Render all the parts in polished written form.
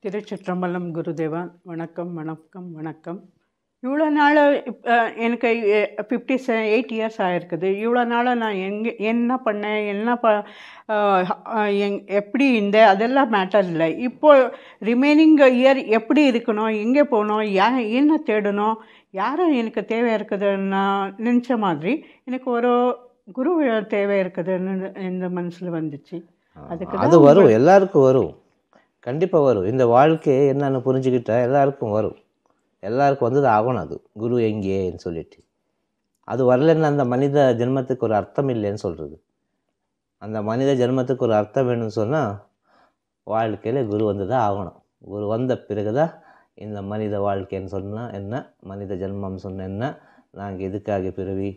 திருச்சிற்றம்பலம் குருதேவா. வணக்கம் வணக்கம் வணக்கம். இவ்வளோ நாள் எனக்கு 58 இயர்ஸ் ஆகிருக்குது. இவ்வளோ நாளாக நான் என்ன பண்ணேன், எப்படி அதெல்லாம் மேட்டர் இல்லை. இப்போது ரிமைனிங் இயர் எப்படி இருக்கணும், எங்கே போகணும், என்ன தேடணும், யாரும் எனக்கு தேவை இருக்குதுன்னு நினச்ச மாதிரி எனக்கு ஒரு குரு தேவை இருக்குதுன்னு இந்த மனசில் வந்துச்சு. அது வரும், எல்லாருக்கும் வரும், கண்டிப்பாக வரும். இந்த வாழ்க்கை என்னன்னு புரிஞ்சுக்கிட்டா எல்லாருக்கும் வரும். எல்லாருக்கும் வந்தது ஆகணும். அது குரு எங்கேன்னு சொல்லிட்டு அது வரலன்னு அந்த மனித ஜென்மத்துக்கு ஒரு அர்த்தம் இல்லைன்னு சொல்கிறது. அந்த மனித ஜென்மத்துக்கு ஒரு அர்த்தம் வேணும்னு சொன்னால் வாழ்க்கையில் குரு வந்து தான் ஆகணும். குரு வந்த பிறகு தான் இந்த மனித வாழ்க்கைன்னு சொன்னால் என்ன, மனித ஜென்மம் சொன்ன என்ன, நாங்கள் எதுக்காக பிறவி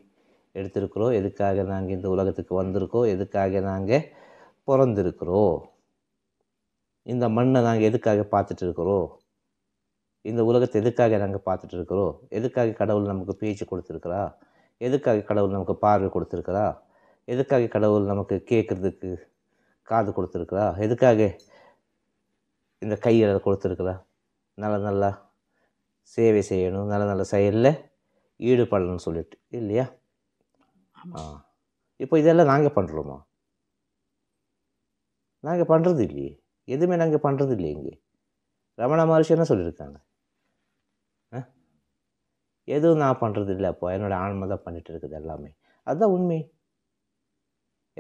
எடுத்திருக்கிறோம், எதுக்காக நாங்கள் இந்த உலகத்துக்கு வந்திருக்கோம், எதுக்காக நாங்கள் பிறந்திருக்கிறோம், இந்த மண்ணை நாங்கள் எதுக்காக பார்த்துட்டு இருக்கிறோம், இந்த உலகத்தை எதுக்காக நாங்கள் பார்த்துட்டு இருக்கிறோம், எதுக்காக கடவுள் நமக்கு பேச்சு கொடுத்துருக்குறா, எதுக்காக கடவுள் நமக்கு பார்வை கொடுத்துருக்குறா, எதுக்காக கடவுள் நமக்கு கேட்குறதுக்கு காது கொடுத்துருக்குறா, எதுக்காக இந்த கையை கொடுத்துருக்குறா, நல்ல நல்லா சேவை செய்யணும், நல்ல நல்ல செயலில் ஈடுபடணும்னு சொல்லிட்டு இல்லையா? இப்போ இதெல்லாம் நாங்கள் பண்ணுறோமா? நாங்கள் பண்ணுறது இல்லையே, எதுவுமே நாங்கள் பண்ணுறது இல்லை. இங்கே ரமண மகர்ஷி என்ன சொல்லியிருக்காங்க? எதுவும் நான் பண்ணுறது இல்லை, அப்போ என்னோடய ஆன்மா தான் பண்ணிட்டு இருக்குது எல்லாமே. அதுதான் உண்மை.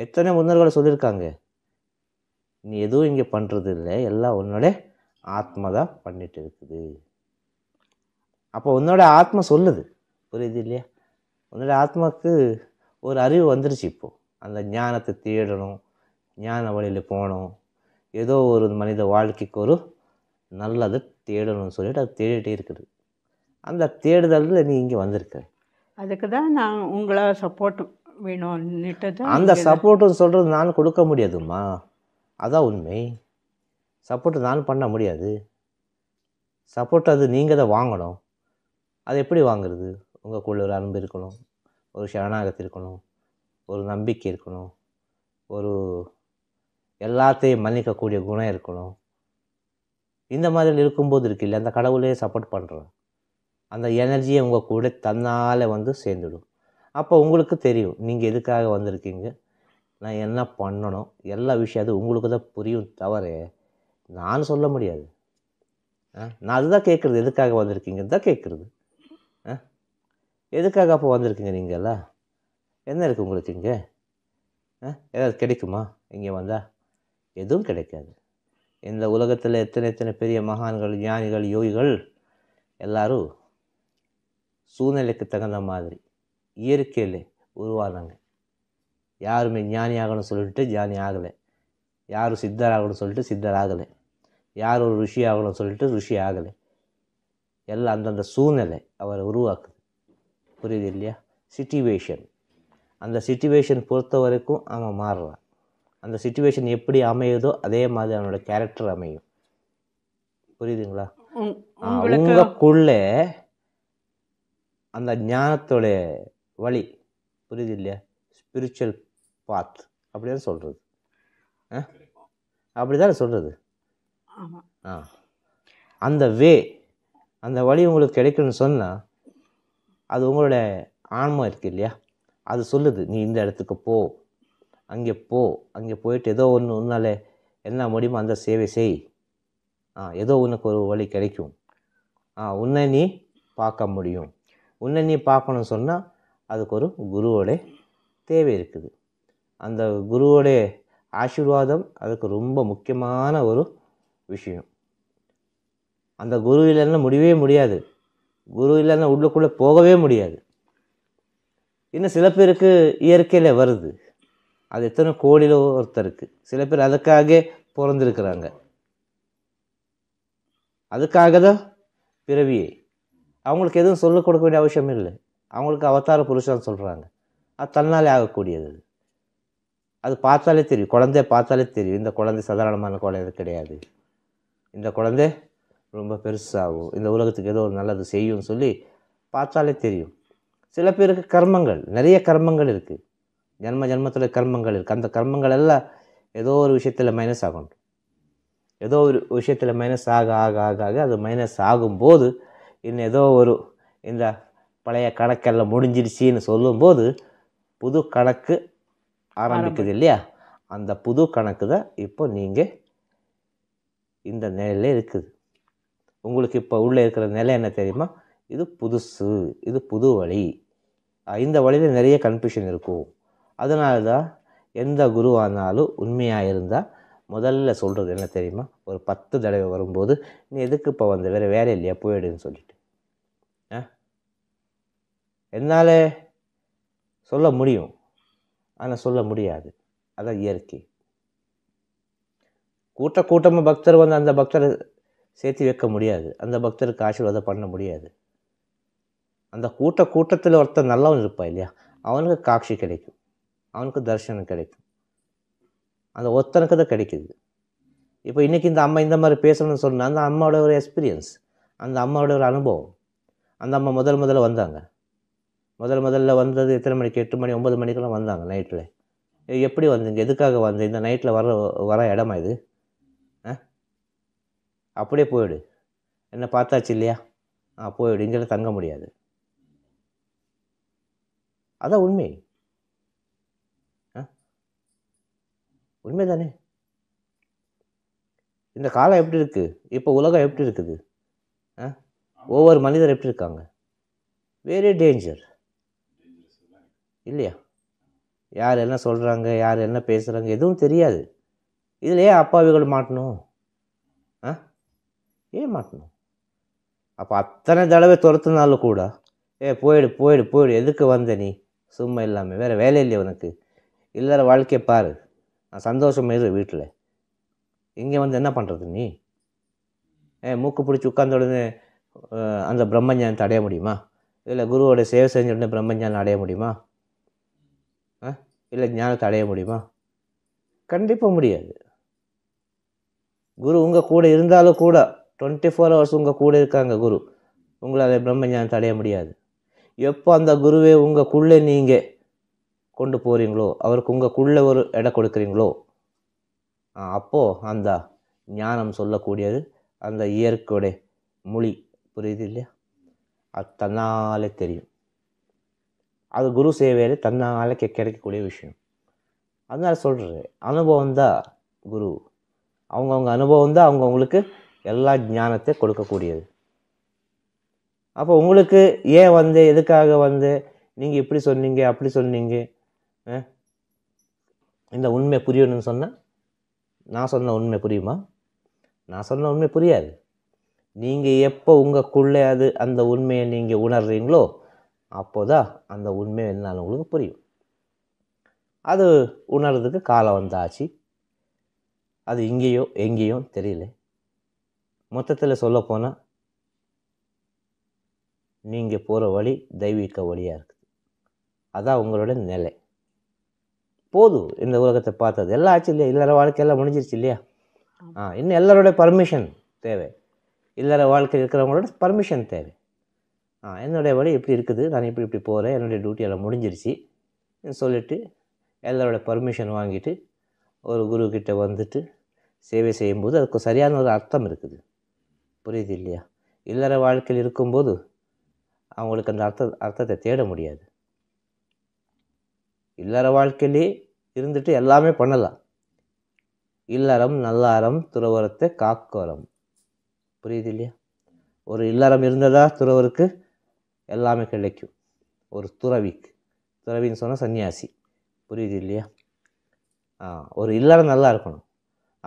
எத்தனை முன்னோர்களை சொல்லியிருக்காங்க, நீ எதுவும் இங்கே பண்ணுறது இல்லை, எல்லாம் உன்னோட ஆத்மா தான் பண்ணிட்டு இருக்குது. அப்போ உன்னோட ஆத்மா சொல்லுது, புரியுது இல்லையா? உன்னோட ஆத்மாவுக்கு ஒரு அறிவு வந்துருச்சு. இப்போது அந்த ஞானத்தை தேடணும், ஞான வழியில் போகணும், ஏதோ ஒரு மனித வாழ்க்கைக்கு ஒரு நல்லதை தேடணும்னு சொல்லிட்டு அது தேடிட்டே இருக்குது. அந்த தேடுதலில் நீ இங்கே வந்திருக்க. அதுக்கு தான் நான் உங்களை சப்போர்ட் வேணும்னுட்டு தான். அந்த சப்போர்ட்டு சொல்கிறது நான் கொடுக்க முடியாதும்மா, அதான் உண்மை. சப்போர்ட்டு நான் பண்ண முடியாது. சப்போர்ட் அது நீங்கள் தான் வாங்கணும். அது எப்படி வாங்குறது? உங்களுக்குள்ள ஒரு அன்பு இருக்கணும், ஒரு சரணாகதி இருக்கணும், ஒரு நம்பிக்கை இருக்கணும், ஒரு எல்லாத்தையும் மன்னிக்கக்கூடிய குணம் இருக்கணும். இந்த மாதிரி இருக்கும்போது இருக்கு இல்லை, அந்த கடவுளே சப்போர்ட் பண்ணுறோம். அந்த எனர்ஜியை உங்கள் கூட தன்னால் வந்து சேர்ந்துடும். அப்போ உங்களுக்கு தெரியும் நீங்கள் எதுக்காக வந்திருக்கீங்க, நான் என்ன பண்ணணும், எல்லா விஷயம் அது உங்களுக்கு தான் புரியும். தவிர நான் சொல்ல முடியாது. நான் அதுதான் கேட்குறது, எதுக்காக வந்திருக்கீங்க தான் கேட்குறது. எதுக்காக அப்போ வந்திருக்கீங்க நீங்கள்லாம்? என்ன இருக்குது உங்களுக்கு இங்கே? ஏதாவது கிடைக்குமா இங்கே வந்தால்? எதுவும் கிடைக்காது. இந்த உலகத்தில் எத்தனை பெரிய மகான்கள், ஞானிகள், யோகிகள் எல்லாரும் சூழ்நிலைக்கு தகுந்த மாதிரி இயற்கையில் உருவானாங்க. யாருமே ஞானி ஆகணும்னு சொல்லிட்டு ஞானி ஆகலை, யாரும் சித்தர் ஆகணும்னு சொல்லிட்டு சித்தர் ஆகலை, யார் ஒரு ருஷி ஆகணும்னு சொல்லிட்டு ருஷி ஆகலை. எல்லாம் அந்தந்த சூழ்நிலை அவரை உருவாக்குது. புரியுது இல்லையா? சிச்சுவேஷன், அந்த சிச்சுவேஷன் பொறுத்த வரைக்கும் அவன் மாறுறான். அந்த சிச்சுவேஷன் எப்படி அமையுதோ அதே மாதிரி அவனோட கேரக்டர் அமையும். புரியுதுங்களா? உங்களுக்குள்ளே அந்த ஞானத்தோட வழி, புரியுது இல்லையா? ஸ்பிரிச்சுவல் பாத் அப்படிதான் சொல்கிறது. அப்படிதான் சொல்கிறது. அந்த அந்த வழி உங்களுக்கு கிடைக்கும்னு சொன்னால் அது உங்களோட ஆன்மா இருக்குது இல்லையா, அது சொல்லுது நீ இந்த இடத்துக்கு போ, அங்கே போ, அங்கே போயிட்டு ஏதோ ஒன்று உன்னால் என்ன முடியுமோ அந்த சேவை செய். ஏதோ உனக்கு ஒரு வழி கிடைக்கும். உன்னை நீ பார்க்க முடியும். உன்னை நீ பார்க்கணும்னு சொன்னால் அதுக்கு ஒரு குருவோட தேவை இருக்குது. அந்த குருவோட ஆசீர்வாதம் அதுக்கு ரொம்ப முக்கியமான ஒரு விஷயம். அந்த குரு இல்லைன்னா முடியவே முடியாது. குரு இல்லைன்னா உள்ளுக்குள்ளே போகவே முடியாது. இன்னும் சில பேருக்கு இயற்கையில் வருது, அது எத்தனை கோடியில் ஒருத்தருக்கு. சில பேர் அதுக்காக பிறந்திருக்கிறாங்க, அதுக்காக தான் பிறவியே. அவங்களுக்கு எதுவும் சொல்லிக் கொடுக்க வேண்டிய அவசியம் இல்லை. அவங்களுக்கு அவதார புருஷன் சொல்கிறாங்க, அது தன்னாலே ஆகக்கூடியது. அது பார்த்தாலே தெரியும், குழந்தைய பார்த்தாலே தெரியும், இந்த குழந்தை சாதாரணமான குழந்தை கிடையாது, இந்த குழந்தை ரொம்ப பெருசாகும், இந்த உலகத்துக்கு ஏதோ ஒரு நல்லது செய்யும்னு சொல்லி பார்த்தாலே தெரியும். சில பேருக்கு கர்மங்கள், நிறைய கர்மங்கள் இருக்குது, ஜென்மத்தில் கர்மங்கள் இருக்குது. அந்த கர்மங்கள் எல்லாம் ஏதோ ஒரு விஷயத்தில் மைனஸ் ஆகணும். ஏதோ ஒரு விஷயத்தில் மைனஸ் ஆக ஆக ஆக ஆக அது மைனஸ் ஆகும்போது இன்னும் ஏதோ ஒரு இந்த பழைய கணக்கெல்லாம் முடிஞ்சிடுச்சின்னு சொல்லும்போது புது கணக்கு ஆரம்பிக்குது இல்லையா? அந்த புது கணக்கு தான் இப்போ நீங்கள் இந்த நிலையில் இருக்குது. உங்களுக்கு இப்போ உள்ளே இருக்கிற நிலை என்ன தெரியுமா? இது புதுசு, இது புது வழி. இந்த வழியில் நிறைய கன்ஃபியூஷன் இருக்கும். அதனால தான் எந்த குருவானாலும் உண்மையாக இருந்தால் முதல்ல சொல்கிறது என்ன தெரியுமா? ஒரு 10 தடவை வரும்போது நீ எதுக்கு இப்போ வந்து வேறு வேலை இல்லையா போயிடுன்னு சொல்லிட்டு என்னால் சொல்ல முடியும், ஆனால் சொல்ல முடியாது. அதான் இயற்கை. கூட்டமாக பக்தர் வந்து அந்த பக்தரை சேர்த்து வைக்க முடியாது, அந்த பக்தருக்கு ஆசீர்வாதம் பண்ண முடியாது. அந்த கூட்டத்தில் ஒருத்தர் நல்லவன் இருப்பா இல்லையா, அவனுக்கு காட்சி கிடைக்கும், அவனுக்கு தரிசனம் கிடைக்கும். அந்த ஒருத்தனுக்கு தான் கிடைக்குது. இப்போ இன்றைக்கி இந்த அம்மா இந்த மாதிரி பேசணும்னு சொன்னால் அந்த அம்மாவோட ஒரு எக்ஸ்பீரியன்ஸ், அந்த அம்மாவோட ஒரு அனுபவம். அந்த அம்மா முதல்ல வந்தாங்க. முதல்ல வந்தது எத்தனை மணிக்கு? 8 மணி 9 மணிக்கெல்லாம் வந்தாங்க நைட்டில். எப்படி வந்தீங்க? எதுக்காக வந்து இந்த நைட்டில் வர இடமா இது? அப்படியே போயிடு, என்ன பார்த்தாச்சு இல்லையா, போயிடு, இங்கெல்லாம் தங்க முடியாது. அதான் உண்மை. உண்மை தானே? இந்த காலம் எப்படி இருக்குது, இப்போ உலகம் எப்படி இருக்குது, ஒவ்வொரு மனிதர் எப்படி இருக்காங்க, வெரி டேஞ்சர் இல்லையா? யார் என்ன சொல்கிறாங்க, யார் என்ன பேசுகிறாங்க எதுவும் தெரியாது. இதில் ஏன் அப்பாவிகள் மாட்டணும்? ஏன் மாட்டணும்? அப்போ அத்தனை தடவை துரத்துனாலும் கூட போயிடு எதுக்கு வந்த நீ? சும்மா இல்லாமல் வேறு வேலை இல்லையா உனக்கு? இல்லற வாழ்க்கையை பாரு, நான் சந்தோஷமாக இரு வீட்டில். இங்கே வந்து என்ன பண்ணுறது நீ? மூக்கு பிடிச்சி உட்கார்ந்த உடனே அந்த பிரம்மஞானத்தை அடைய முடியுமா? இல்லை குருவோட சேவை செஞ்ச உடனே பிரம்மஞானம் அடைய முடியுமா? இல்லை ஞானத்தை அடைய முடியுமா? கண்டிப்பாக முடியாது. குரு உங்கள் கூட இருந்தாலும் கூட 24 hours உங்கள் கூட இருக்காங்க குரு, உங்களால் பிரம்மஞானத்தை அடைய முடியாது. எப்போ அந்த குருவே உங்களுக்குள்ளே நீங்கள் கொண்டு போகிறீங்களோ, அவருக்கு உங்களுக்குள்ளே ஒரு இடம் கொடுக்குறீங்களோ, அப்போது அந்த ஞானம் சொல்லக்கூடியது அந்த இயற்கையோட மொழி புரியுது இல்லையா, அது தன்னாலே தெரியும். அது குரு சேவையில் தன்னாலே கிடைக்கக்கூடிய விஷயம். அதனால சொல்கிறேன், அனுபவம் தான் குரு. அவங்கவுங்க அனுபவம் தான் அவங்கவுங்களுக்கு எல்லா ஞானத்தை கொடுக்கக்கூடியது. அப்போ உங்களுக்கு ஏன் வந்து எதுக்காக வந்து நீங்கள் இப்படி சொன்னீங்க அப்படி சொன்னீங்க, இந்த உண்மை புரியணும்னு சொன்னால் நான் சொன்ன உண்மை புரியுமா? நான் சொன்ன உண்மை புரியாது. நீங்கள் எப்போ உங்களுக்குள்ளே அந்த உண்மையை நீங்கள் உணர்றீங்களோ அப்போதான் அந்த உண்மை என்னாலும் உங்களுக்கு புரியும். அது உணர்றதுக்கு காலம் வந்தாச்சு. அது இங்கேயோ எங்கேயோ தெரியல. மொத்தத்தில் சொல்லப்போனால் நீங்கள் போகிற வழி தெய்வீக வழியாக இருக்குது. அதான் உங்களோட நிலை. போதும், இந்த உலகத்தை பார்த்தது எல்லாம் ஆச்சு இல்லையா? இல்லற வாழ்க்கையெல்லாம் முடிஞ்சிருச்சு இல்லையா? இன்னும் எல்லாரோட பர்மிஷன் தேவை. இல்லற வாழ்க்கை இருக்கிறவங்களோட பர்மிஷன் தேவை. என்னுடைய வழி எப்படி இருக்குது, நான் இப்படி போகிறேன், என்னுடைய டியூட்டியெல்லாம் முடிஞ்சிருச்சு சொல்லிவிட்டு எல்லாரோட பர்மிஷன் வாங்கிட்டு ஒரு குருக்கிட்ட வந்துட்டு சேவை செய்யும்போது அதுக்கு சரியான ஒரு அர்த்தம் இருக்குது. புரியுது இல்லையா? இல்லற வாழ்க்கையில் இருக்கும்போது அவங்களுக்கு அந்த அர்த்தத்தை தேட முடியாது. இல்லற வாழ்க்கையிலே இருந்துட்டு எல்லாமே பண்ணலாம். இல்லறம் நல்லாரம் துறவரத்தை காக்கோரம். புரியுது இல்லையா? ஒரு இல்லறம் இருந்ததா துறவருக்கு எல்லாமே கிடைக்கும். ஒரு துறவின்னு சொன்னால் சன்னியாசி. புரியுது இல்லையா? ஒரு இல்லறம் நல்லா இருக்கணும்.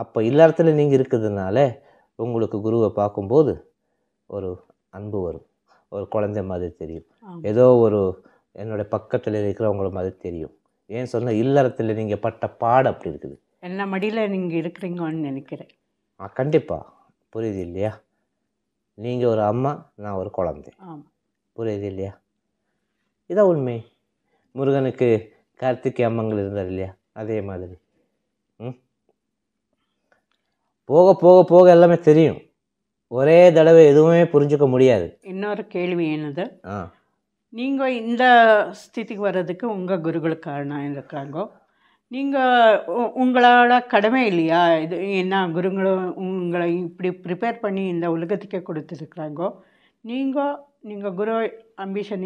அப்போ இல்லறத்தில் நீங்கள் இருக்கிறதுனால உங்களுக்கு குருவை பார்க்கும்போது ஒரு அன்பு வரும், ஒரு குழந்தை மாதிரி தெரியும், ஏதோ ஒரு என்னுடைய பக்கத்தில் இருக்கிறவங்கள மாதிரி தெரியும். ஏன் சொன்னால் இல்லறத்தில் நீங்கள் பட்ட பாடு அப்படி இருக்குது. என்ன மடியில் நீங்கள் இருக்கிறீங்கன்னு நினைக்கிறேன். கண்டிப்பாக. புரியுது இல்லையா? நீங்கள் ஒரு அம்மா, நான் ஒரு குழந்தை. புரியுது இல்லையா? இதான் உண்மை. முருகனுக்கு கார்த்திகை அம்மங்கள் இருந்தார் இல்லையா? அதே மாதிரி போக போக போக எல்லாமே தெரியும். ஒரே தடவை எதுவுமே புரிஞ்சுக்க முடியாது. இன்னொரு கேள்வி என்னது, நீங்கள் இந்த ஸ்திதிக்கு வர்றதுக்கு உங்கள் குருக்கள் காரணம் இருக்காங்க. நீங்கள் உங்களோட கடமை இல்லையா இது? என்ன குருங்களும் உங்களை இப்படி ப்ரிப்பேர் பண்ணி இந்த உலகத்துக்கே கொடுத்துருக்குறாங்கோ. நீங்கள் குரு அம்பிஷன்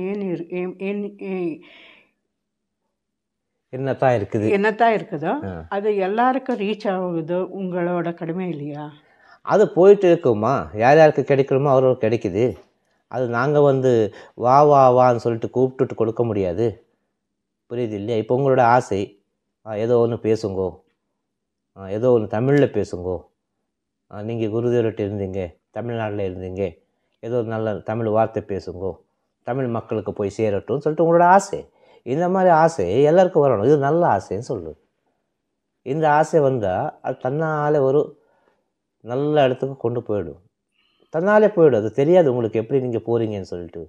என்னத்தான் இருக்குது என்னத்தான் இருக்குதோ அது எல்லாருக்கும் ரீச் ஆகுது. உங்களோட கடமை இல்லையா? அது போயிட்டு இருக்குமா, யார் யாருக்கு கிடைக்கணுமோ அவருக்கு கிடைக்குது. அது நாங்கள் வா வா வான்னு சொல்லிட்டு கூப்பிட்டுட்டு கொடுக்க முடியாது. புரியுது இல்லையா? இப்போ உங்களோட ஆசை ஏதோ ஒன்று பேசுங்கோ, ஏதோ ஒன்று தமிழில் பேசுங்கோ, நீங்கள் குருதேவர்கிட்ட இருந்தீங்க, தமிழ்நாட்டில் இருந்தீங்க, ஏதோ ஒரு நல்ல தமிழ் வார்த்தை பேசுங்கோ, தமிழ் மக்களுக்கு போய் சேரட்டும்னு சொல்லிட்டு உங்களோட ஆசை. இந்த மாதிரி ஆசை எல்லாருக்கும் வரணும். இது நல்ல ஆசைன்னு சொல்லுது. இந்த ஆசை வந்தால் அது தன்னாலே ஒரு நல்ல இடத்துக்கு கொண்டு போயிடும். தன்னாலே போயிடும். அது தெரியாது உங்களுக்கு எப்படி நீங்கள் போகிறீங்கன்னு சொல்லிட்டு.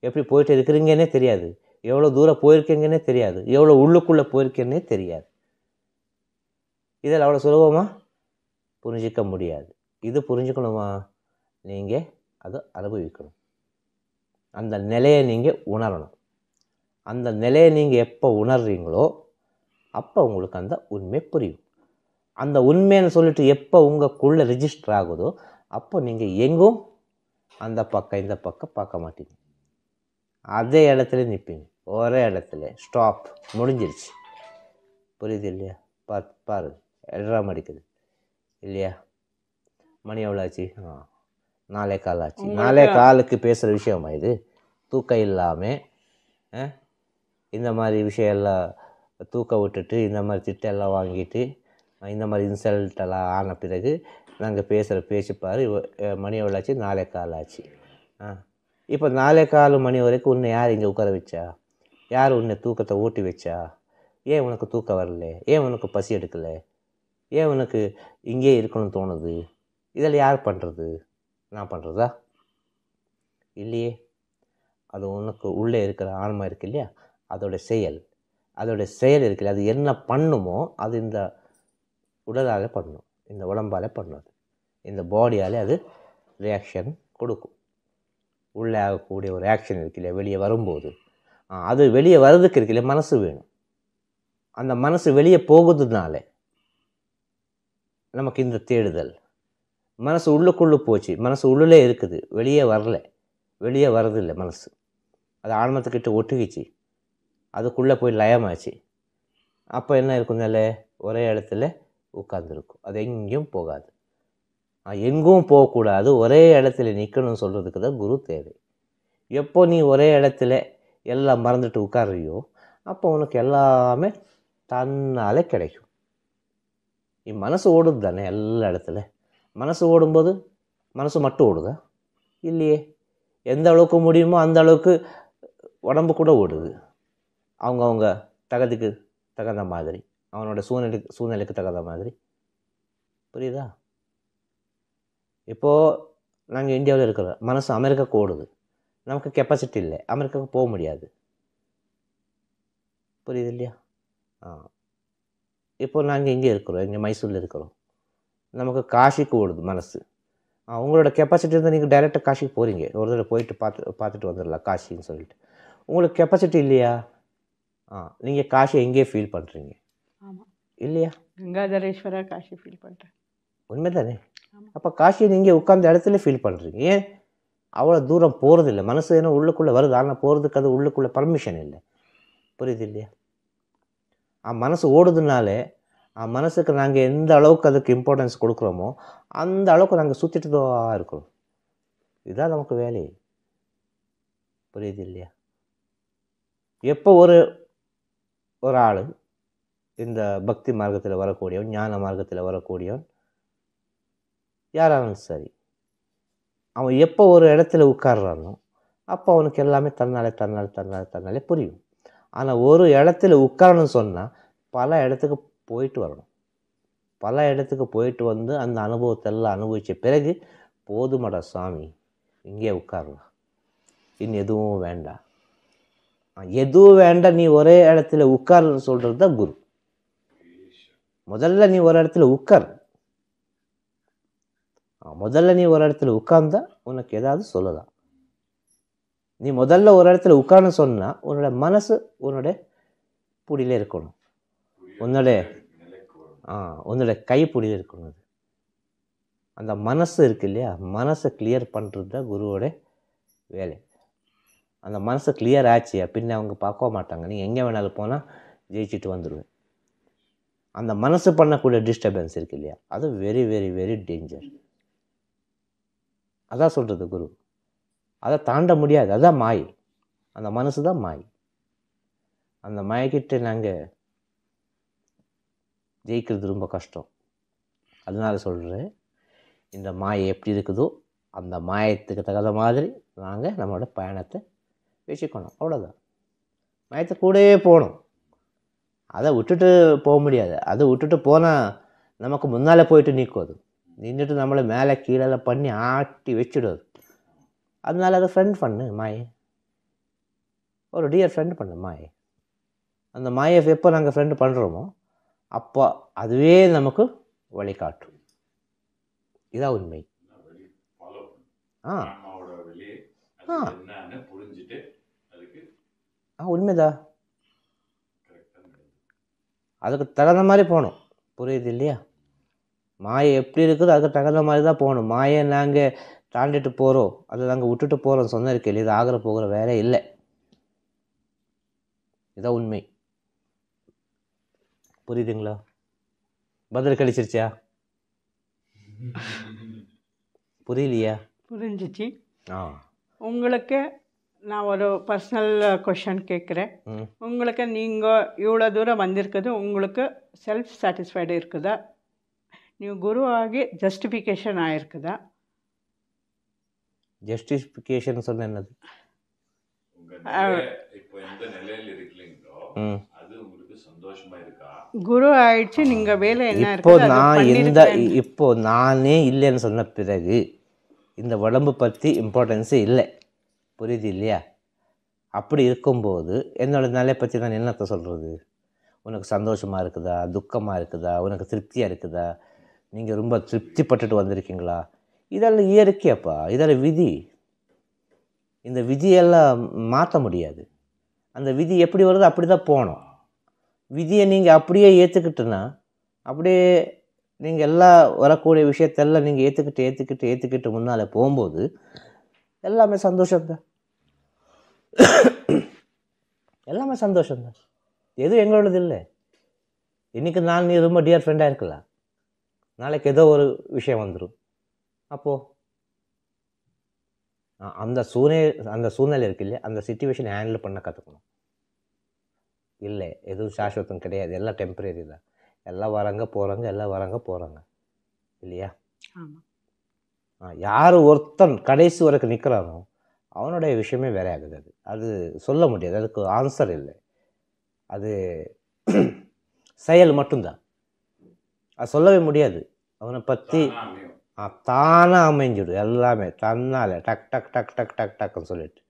எப்படி போயிட்டு இருக்கிறீங்கன்னே தெரியாது. எவ்வளோ தூரம் போயிருக்கீங்கன்னே தெரியாது. எவ்வளோ உள்ளுக்குள்ளே போயிருக்கேன்னே தெரியாது. இதில் அவ்வளோ சுலபமாக புரிஞ்சிக்க முடியாது. இது புரிஞ்சுக்கணுமா, நீங்கள் அதை அனுபவிக்கணும். அந்த நிலையை நீங்கள் உணரணும். அந்த நிலையை நீங்கள் எப்போ உணர்றீங்களோ அப்போ உங்களுக்கு அந்த உண்மை புரியும். அந்த உண்மைன்னு சொல்லிட்டு எப்போ உங்களுக்குள்ளே ரிஜிஸ்டர் ஆகுதோ அப்போ நீங்கள் எங்கும் அந்த பக்கம் இந்த பக்கம் பார்க்க மாட்டீங்க. அதே இடத்துல நிற்பீங்க. ஒரே இடத்துல ஸ்டாப், முடிஞ்சிருச்சு. புரியுது இல்லையா? பாரு எல்லாம் அடிக்குது இல்லையா? மணி எவ்வளோ ஆச்சு? 4:15 ஆச்சு. 4:15க்கு பேசுகிற விஷயமா இது? தூக்கம் இல்லாமல் இந்த மாதிரி விஷயம்லாம் தூக்கம் விட்டுட்டு இந்த மாதிரி திட்டெல்லாம் வாங்கிட்டு இந்த மாதிரி இன்சல்ட்டெல்லாம் ஆன பிறகு நாங்கள் பேசுகிற பேச்சு பாரு. மணி எவ்வளோ ஆச்சு? 4:15 ஆச்சு. இப்போ 4:15 மணி வரைக்கும் உன்னை யார் இங்கே உட்கார வச்சா? யார் உன்னை தூக்கத்தை ஊட்டி வச்சா? ஏன் உனக்கு தூக்கம் வரல? ஏன் உனக்கு பசி எடுக்கலை? ஏன் உனக்கு இங்கே இருக்கணும்னு தோணுது? இதில் யார் பண்ணுறது? நான் பண்ணுறதா? இல்லையே. அது உனக்கு உள்ளே இருக்கிற ஆன்மா இருக்கு இல்லையா, அதோட செயல் இருக்குல்ல, அது என்ன பண்ணுமோ அது இந்த உடலால் பண்ணும், இந்த உடம்பால் பண்ணும், இந்த பாடியால் அது ரியாக்ஷன் கொடுக்கும். உள்ளே ஆகக்கூடிய ஒரு ஆக்ஷன் இருக்குல்ல, வெளியே வரும்போது அது வெளியே வர்றதுக்கு இருக்குல்ல மனசு வேணும். அந்த மனசு வெளியே போகுதுனால நமக்கு இந்த தேடுதல். மனசு உள்ளுக்குள்ளே போச்சு, மனசு உள்ளே இருக்குது, வெளியே வரதில்லை மனசு. அது ஆன்மத்துக்கிட்ட ஒட்டுக்கிச்சு, அதுக்குள்ளே போய் லயமாச்சு. அப்போ என்ன இருக்கும்? நிலை ஒரே இடத்துல உட்கார்ந்துருக்கும். அது எங்கேயும் போகாது. எங்கும் போகக்கூடாது, ஒரே இடத்துல நிற்கணும்னு சொல்கிறதுக்கு தான் குரு தேவை. எப்போ நீ ஒரே இடத்துல எல்லாம் மறந்துட்டு உட்கார்றியோ அப்போ உனக்கு எல்லாமே தன்னாலே கிடைக்கும். மனசு ஓடுது தானே எல்லா இடத்துல. மனசு ஓடும்போது மனசு மட்டும் ஓடுதா? இல்லையே. எந்த அளவுக்கு முடியுமோ அந்த அளவுக்கு உடம்பு கூட ஓடுது. அவங்க தகுதிக்கு தகுந்த மாதிரி, அவனோட சூழ்நிலைக்கு தகுந்த மாதிரி. புரியுதா? இப்போது நாங்கள் இந்தியாவில் இருக்கிறோம், மனசு அமெரிக்காவுக்கு ஓடுது. நமக்கு கெப்பாசிட்டி இல்லை, அமெரிக்காவுக்கு போக முடியாது. புரியுது இல்லையா? இப்போ நாங்கள் இங்கே இருக்கிறோம், இங்கே மைசூரில் இருக்கிறோம். நமக்கு காஷிக்கு ஓடுது மனசு. உங்களோட கெப்பாசிட்டி இருந்தால் நீங்கள் டைரெக்டாக காஷிக்கு போகிறீங்க, ஒரு தடவை போயிட்டு பார்த்துட்டு வந்துடலாம் காஷின்னு சொல்லிட்டு. உங்களுக்கு கெப்பாசிட்டி இல்லையா? நீங்கள் காஷி எங்கேயே ஃபீல் பண்ணுறீங்க இல்லையா? கங்காதரேஸ்வரா காஷி ஃபீல் பண்ணுறேன். உண்மை தானே? அப்போ காஷியை நீங்கள் உட்கார்ந்த இடத்துல ஃபீல் பண்ணுறீங்க. ஏன் அவ்வளோ தூரம் போகிறதில்லை. மனசு ஏன்னா உள்ளுக்குள்ளே வருது, ஆனால் போகிறதுக்கு அது உள்ளுக்குள்ளே பர்மிஷன் இல்லை. புரியுது இல்லையா? மனசு ஓடுதுனாலே மனசுக்கு நாங்கள் எந்த அளவுக்கு அதுக்கு இம்பார்ட்டன்ஸ் கொடுக்குறோமோ அந்த அளவுக்கு நாங்கள் சுற்றிட்டு தான் இருக்கிறோம். இதுதான் நமக்கு வேலை. புரியுது இல்லையா? எப்போ ஒரு ஆள் இந்த பக்தி மார்க்கத்தில் வரக்கூடியவன், ஞான மார்க்கத்தில் வரக்கூடியவன் யாராலும் சரி, அவன் எப்போ ஒரு இடத்துல உட்கார்றானோ அப்போ அவனுக்கு எல்லாமே தன்னாலே புரியும். ஆனால் ஒரு இடத்துல உட்காரணும்னு சொன்னால் பல இடத்துக்கு போயிட்டு வரணும். பல இடத்துக்கு போயிட்டு வந்து அந்த அனுபவத்தை எல்லாம் அனுபவித்த பிறகு போதுமடா சாமி இங்கே உட்காரலாம், இன்னும் எதுவும் வேண்டாம், எதுவும் வேண்டாம், நீ ஒரே இடத்துல உட்காருன்னு சொல்கிறது தான் குரு. முதல்ல நீ ஒரு இடத்துல உட்கார். முதல்ல நீ ஒரு இடத்துல உட்கார்ந்தா உனக்கு ஏதாவது சொல்லலாம். நீ முதல்ல ஒரு இடத்துல உட்கார்ந்து சொன்னால் உன்னோட மனசு உன்னோட பிடியில இருக்கணும். உன்னோட உன்னோட கைப்பிடி இருக்கணும். அது அந்த மனசு இருக்கு இல்லையா, மனசை கிளியர் பண்ணுறது தான் குருவோட வேலை. அந்த மனசை கிளியர் ஆச்சு பின்ன அவங்க பார்க்க மாட்டாங்க. நீங்கள் எங்கே வேணாலும் போனால் ஜெயிச்சுட்டு வந்துடுவேன். அந்த மனசு பண்ணக்கூடிய டிஸ்டர்பன்ஸ் இருக்கு இல்லையா, அது வெரி வெரி வெரி டேஞ்சர். அதான் சொல்கிறது குரு. அதை தாண்ட முடியாது. அதான் மாய். அந்த மனசு தான் மாய். அந்த மாயக்கிட்ட நாங்கள் ஜெயிக்கிறது ரொம்ப கஷ்டம். அதனால சொல்கிறேன், இந்த மாயை எப்படி இருக்குதோ அந்த மாயத்துக்கு தகுந்த மாதிரி நாங்கள் நம்மளோட பயணத்தை வச்சுக்கணும். அவ்வளோதான். மாயத்தை கூடவே போகணும். அதை விட்டுட்டு போக முடியாது. அதை விட்டுட்டு போனால் நமக்கு முன்னால் போயிட்டு நிற்கும். அது நின்றுட்டு நம்மளை மேலே கீழே பண்ணி ஆட்டி வச்சுடுது. அதனால அதை ஃப்ரெண்ட் பண்ணு மாயை. ஒரு டியர் ஃப்ரெண்ட் பண்ணு மாயை. அந்த மாயை எப்போ நாங்கள் ஃப்ரெண்டு பண்ணுறோமோ அப்போ அதுவே நமக்கு வழிகாட்டும். இதான் உண்மை. உண்மைதான். அதுக்கு தகுந்த மாதிரி போகணும். புரியுது இல்லையா? மாயை எப்படி இருக்குதோ அதுக்கு தகுந்த மாதிரி தான் போகணும். மாயை நாங்கள் தாண்டிட்டு போகிறோம், அதை நாங்கள் விட்டுட்டு போகிறோம் சொன்னிருக்கு இல்லையா, இது ஆகிற போகிற வேலை இல்லை. இதான் உண்மை. புரியுதுங்களா? பதில் கிடைச்சிருச்சா? புரியலையா? புரிஞ்சிச்சு. உங்களுக்கு நான் ஒரு பர்சனல் கொஷன் கேட்குறேன். உங்களுக்கு நீங்கள் இவ்வளோ தூரம் வந்திருக்குது, உங்களுக்கு செல்ஃப் சாட்டிஸ்ஃபைடு இருக்குதா? நீங்கள் குரு ஆகி ஜஸ்டிஃபிகேஷன் ஆகிருக்குதா? ஜஸ்டிஃபிகேஷன் சொன்ன என்னது? குரு ஆயிடுச்சு, நீங்கள் வேலை என்ன இப்போ நானே இல்லைன்னு சொன்ன பிறகு இந்த உடம்பு பற்றி இம்பார்ட்டன்ஸே இல்லை. புரியுது இல்லையா? அப்படி இருக்கும்போது என்னோட நிலையை பற்றி நான் என்னத்தை சொல்கிறது? உனக்கு சந்தோஷமாக இருக்குதா, துக்கமாக இருக்குதா, உனக்கு திருப்தியாக இருக்குதா, நீங்கள் ரொம்ப திருப்திப்பட்டுட்டு வந்திருக்கீங்களா? இதெல்லாம் இயற்கையாப்பா, இதெல்லாம் விதி. இந்த விதியெல்லாம் மாற்ற முடியாது. அந்த விதி எப்படி வருதோ அப்படி தான் போகணும். விதியை நீங்கள் அப்படியே ஏற்றுக்கிட்டுன்னா, அப்படியே நீங்கள் எல்லா வரக்கூடிய விஷயத்தெல்லாம் நீங்கள் ஏற்றுக்கிட்டு முன்னால் போகும்போது எல்லாமே சந்தோஷம்தான். எல்லாமே சந்தோஷம்தான். எதுவும் எங்களோடது இல்லை. இன்றைக்கி நீ ரொம்ப டியர் ஃப்ரெண்டாக இருக்கலாம், நாளைக்கு ஏதோ ஒரு விஷயம் வந்துடும். அப்போது அந்த சூழ்நிலை இருக்கு இல்லையா, அந்த சிச்சுவேஷன் ஹேண்டில் பண்ண கற்றுக்கணும். இல்லை எதுவும் சாஸ்வதம் கிடையாது, எல்லாம் டெம்பரரி தான். எல்லாம் வராங்க போகிறாங்க இல்லையா? யார் ஒருத்தன் கடைசி வரைக்கும் நிற்கிறானோ அவனுடைய விஷயமே வேற ஆகுது. அது சொல்ல முடியாது, அதுக்கு ஆன்சர் இல்லை. அது செயல் மட்டும்தான், அது சொல்லவே முடியாது. அவனை பற்றி தானாக அமைஞ்சிடும் எல்லாமே தன்னால். டக் டக் டக் டக் டக் டக்குன்னு சொல்லிட்டு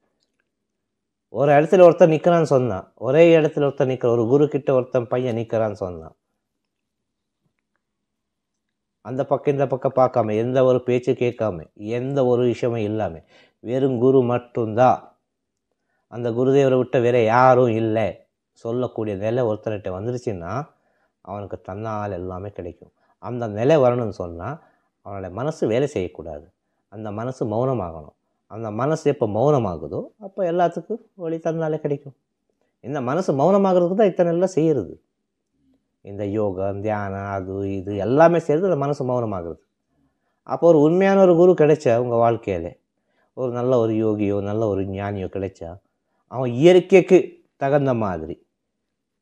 ஒரு இடத்துல ஒருத்தன் நிற்கிறான்னு சொன்னான், ஒரே இடத்துல ஒருத்தன் நிற்கிற ஒரு குரு கிட்ட ஒருத்தன் பையன் நிற்கிறான்னு சொன்னான். அந்த பக்கம் இந்த பக்கம் பார்க்காம, எந்த ஒரு பேச்சு கேட்காம, எந்த ஒரு விஷயமும் இல்லாமல் வெறும் குரு மட்டும்தான், அந்த குருதேவரை விட்ட வேற யாரும் இல்லை சொல்லக்கூடிய நிலை ஒருத்தர்கிட்ட வந்துருச்சுன்னா அவனுக்கு தன்னால் எல்லாமே கிடைக்கும். அந்த நிலை வரணும்னு சொன்னால் அவனோட மனசு வேலை செய்யக்கூடாது. அந்த மனசு மௌனமாகணும். அந்த மனசு எப்போ மௌனமாகுதோ அப்போ எல்லாத்துக்கும் வழி தன்னாலே கிடைக்கும். இந்த மனசு மௌனமாகிறதுக்கு தான் இத்தனை எல்லாம் செய்கிறது. இந்த யோகம், தியானம், அது இது எல்லாமே செய்கிறது அந்த மனசு மௌனமாகிறது. அப்போ ஒரு உண்மையான ஒரு குரு கிடைச்சா உங்கள் வாழ்க்கையில், ஒரு நல்ல ஒரு யோகியோ நல்ல ஒரு ஞானியோ கிடைச்சா, அவன் இயற்கைக்கு தகுந்த மாதிரி,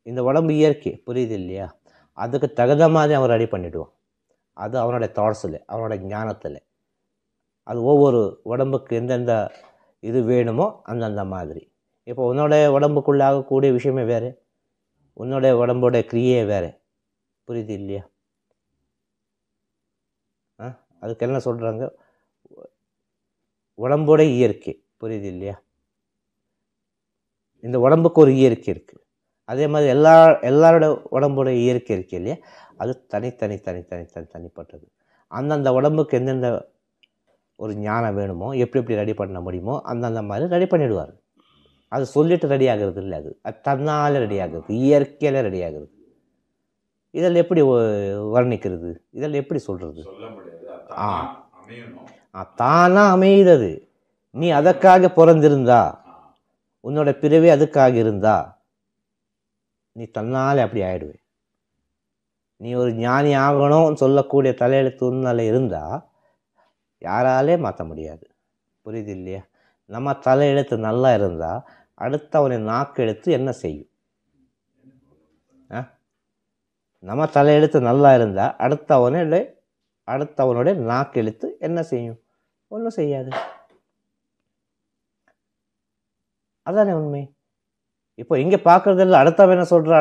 இந்த உடம்பு இயற்கை புரியுது இல்லையா, அதுக்கு தகுந்த மாதிரி அவன் ரெடி பண்ணிவிடுவான். அது அவனோட தாட்ஸில், அவனோட ஞானத்தில். அது ஒவ்வொரு உடம்புக்கு எந்தெந்த இது வேணுமோ அந்தந்த மாதிரி. இப்போ உன்னோட உடம்புக்குள்ளே ஆகக்கூடிய விஷயமே வேறு, உன்னோட உடம்போட கிரியே வேறு. புரியுது இல்லையா? அதுக்கு என்ன சொல்கிறாங்க, உடம்போட இயற்கை. புரியுது இல்லையா? இந்த உடம்புக்கு ஒரு இயற்கை இருக்குது. அதே மாதிரி எல்லாரோட உடம்போட இயற்கை இருக்குது இல்லையா, அது தனிப்பட்டது. அந்தந்த உடம்புக்கு எந்தெந்த ஒரு ஞானம் வேணுமோ, எப்படி ரெடி பண்ண முடியுமோ அந்தந்த மாதிரி ரெடி பண்ணிவிடுவார். அது சொல்லிட்டு ரெடி ஆகிறது இல்லை, அது தன்னால் ரெடி ஆகுது, இயற்கையில் ரெடி ஆகுது. இதில் எப்படி வர்ணிக்கிறது, இதில் எப்படி சொல்கிறது? தானாக அமையுது. நீ அதற்காக பிறந்திருந்தா, உன்னோட பிறவி அதுக்காக இருந்தா, நீ தன்னாலே அப்படி ஆயிடுவே. நீ ஒரு ஞானி ஆகணும்னு சொல்லக்கூடிய தலையெழுத்து உன்னால இருந்தால் யாராலே மாற்ற முடியாது. புரியுது இல்லையா? நம்ம தலையெழுத்து நல்லா இருந்தால் அடுத்தவனை நாக்கு எழுத்து என்ன செய்யும்? நம்ம தலையெழுத்து நல்லா இருந்தால் அடுத்தவனுடைய நாக்கு எழுத்து என்ன செய்யும்? ஒன்றும் செய்யாது. அதானே உண்மை. இப்போ இங்கே பார்க்குறதில்ல, அடுத்தவன் என்ன சொல்கிறான்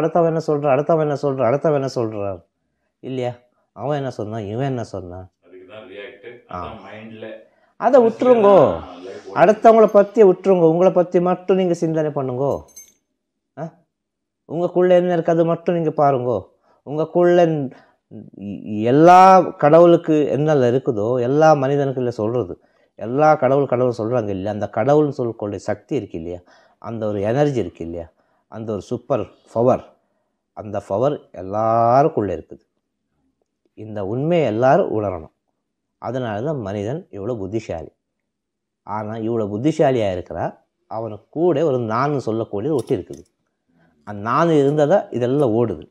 இல்லையா? அவன் என்ன சொன்னான், இவன் என்ன சொன்னான், அதை விட்டுருங்கோ. அடுத்தவங்கள பற்றி விட்டுருங்க, உங்களை பற்றி மட்டும் நீங்கள் சிந்தனை பண்ணுங்கோ. உங்களுக்குள்ளே என்ன இருக்குது அது மட்டும் நீங்கள் பாருங்கோ. உங்களுக்குள்ள எல்லா கடவுளுக்கு என்னெல்லாம் இருக்குதோ எல்லா மனிதனுக்குள்ள சொல்கிறது, எல்லா கடவுள் சொல்கிறாங்க இல்லையா? அந்த கடவுள்னு சொல்லக்கூடிய சக்தி இருக்கு இல்லையா? அந்த ஒரு எனர்ஜி இருக்கு இல்லையா? அந்த ஒரு சூப்பர் பவர், அந்த பவர் எல்லாருக்குள்ளே இருக்குது. இந்த உண்மையை எல்லாரும் உணரணும். அதனால தான் மனிதன் இவ்வளோ புத்திசாலி. ஆனால் இவ்வளோ புத்திசாலியாக இருக்கிறா, அவனுக்கு கூட ஒரு நான் சொல்லக்கூடியது ஒட்டி இருக்குது. அந்த நான் இருந்தால் தான் இதெல்லாம் ஓடுது.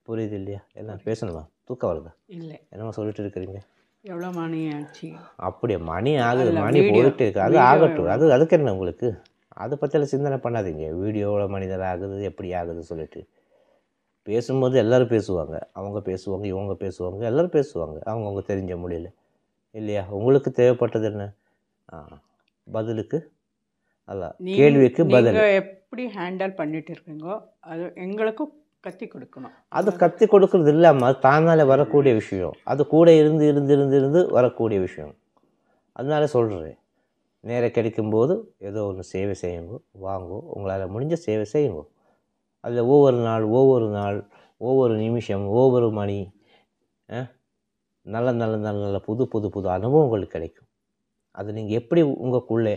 புரியுது இல்லையா? என்ன பேசணுமா? தூக்கம் வருதா? இல்லை, என்னமா சொல்லிட்டு இருக்கிறீங்க? எவ்வளோ மணி ஆச்சு? அப்படியே மணி ஆகுது, மணி போயிட்டு இருக்கு. அது ஆகட்டும், அதுக்கு என்ன உங்களுக்கு? அதை பற்றியெல்லாம் சிந்தனை பண்ணாதீங்க. வீடியோவில் மனிதர் ஆகுது எப்படி ஆகுது சொல்லிட்டு பேசும்போது எல்லோரும் பேசுவாங்க. அவங்க பேசுவாங்க, இவங்க பேசுவாங்க, எல்லோரும் பேசுவாங்க அவங்கவுங்க தெரிஞ்ச முடியல இல்லையா? உங்களுக்கு தேவைப்பட்டது என்ன? பதிலுக்கு அல்ல, கேள்விக்கு பதில். எப்படி ஹேண்டில் பண்ணிட்டு இருக்கீங்கோ அது எங்களுக்கும் கத்தி கொடுக்கணும். அது கத்தி கொடுக்கறது இல்லாமல் அது தானாலே வரக்கூடிய விஷயம். அது கூட இருந்து இருந்து இருந்து இருந்து வரக்கூடிய விஷயம். அதனால சொல்கிறேன், நேரம் கிடைக்கும்போது ஏதோ ஒன்று சேவை செய்யுங்க, வாங்கோ, உங்களால் முடிஞ்ச சேவை செய்யுங்க. அதில் ஒவ்வொரு நாள் ஒவ்வொரு நிமிஷம் ஒவ்வொரு மணி நல்ல நல்ல நல்ல நல்ல புது புது புது அனுபவங்கள் கிடைக்கும். அது நீங்கள் எப்படி உங்களுக்குள்ளே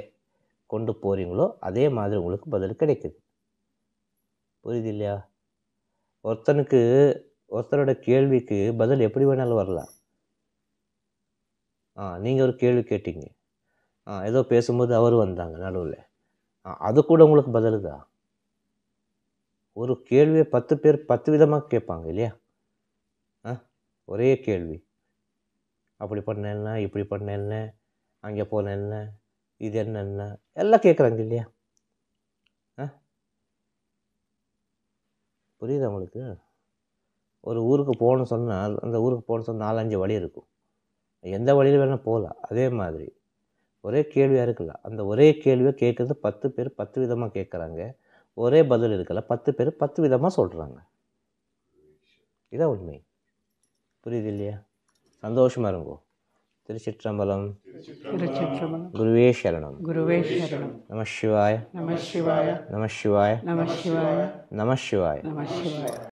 கொண்டு போகிறீங்களோ அதே மாதிரி உங்களுக்கு பதில் கிடைக்குது. புரியுது இல்லையா? ஒருத்தரோட கேள்விக்கு பதில் எப்படி வேணாலும் வரலாம். நீங்கள் ஒரு கேள்வி கேட்டீங்க, ஏதோ பேசும்போது அவர் வந்தாங்க நடுவில், அது கூட உங்களுக்கு பதில் தான். ஒரு கேள்வியை 10 பேர் 10 விதமாக கேட்பாங்க இல்லையா? ஒரே கேள்வி, அப்படி பண்ண என்ன, இப்படி பண்ண என்ன, அங்கே போன என்ன, இது என்ன எல்லாம் கேட்குறாங்க இல்லையா? புரியுதா உங்களுக்கு? ஒரு ஊருக்கு போகணும்னு சொன்னால் அந்த ஊருக்கு போகணுன்னு சொன்னால் 4-5 வழி இருக்கும். எந்த வழியில் வேணால் போகலாம். அதே மாதிரி ஒரே கேள்வியாக இருக்கலாம். அந்த ஒரே கேள்வியை கேட்குறது 10 பேர் 10 விதமாக கேட்குறாங்க. ஒரே பதில் இருக்கல, 10 பேர் 10 விதமாக சொல்கிறாங்க. இதான் உண்மை. புரியுது இல்லையா? சந்தோஷமாக இருங்கோ. திருச்சிற்றம்பலம். குருவே சரணம். குருவே சரணம். நம சிவாய. நம சிவாய. நம சிவாய. நம சிவாய. நம சிவாய. நம சிவாய.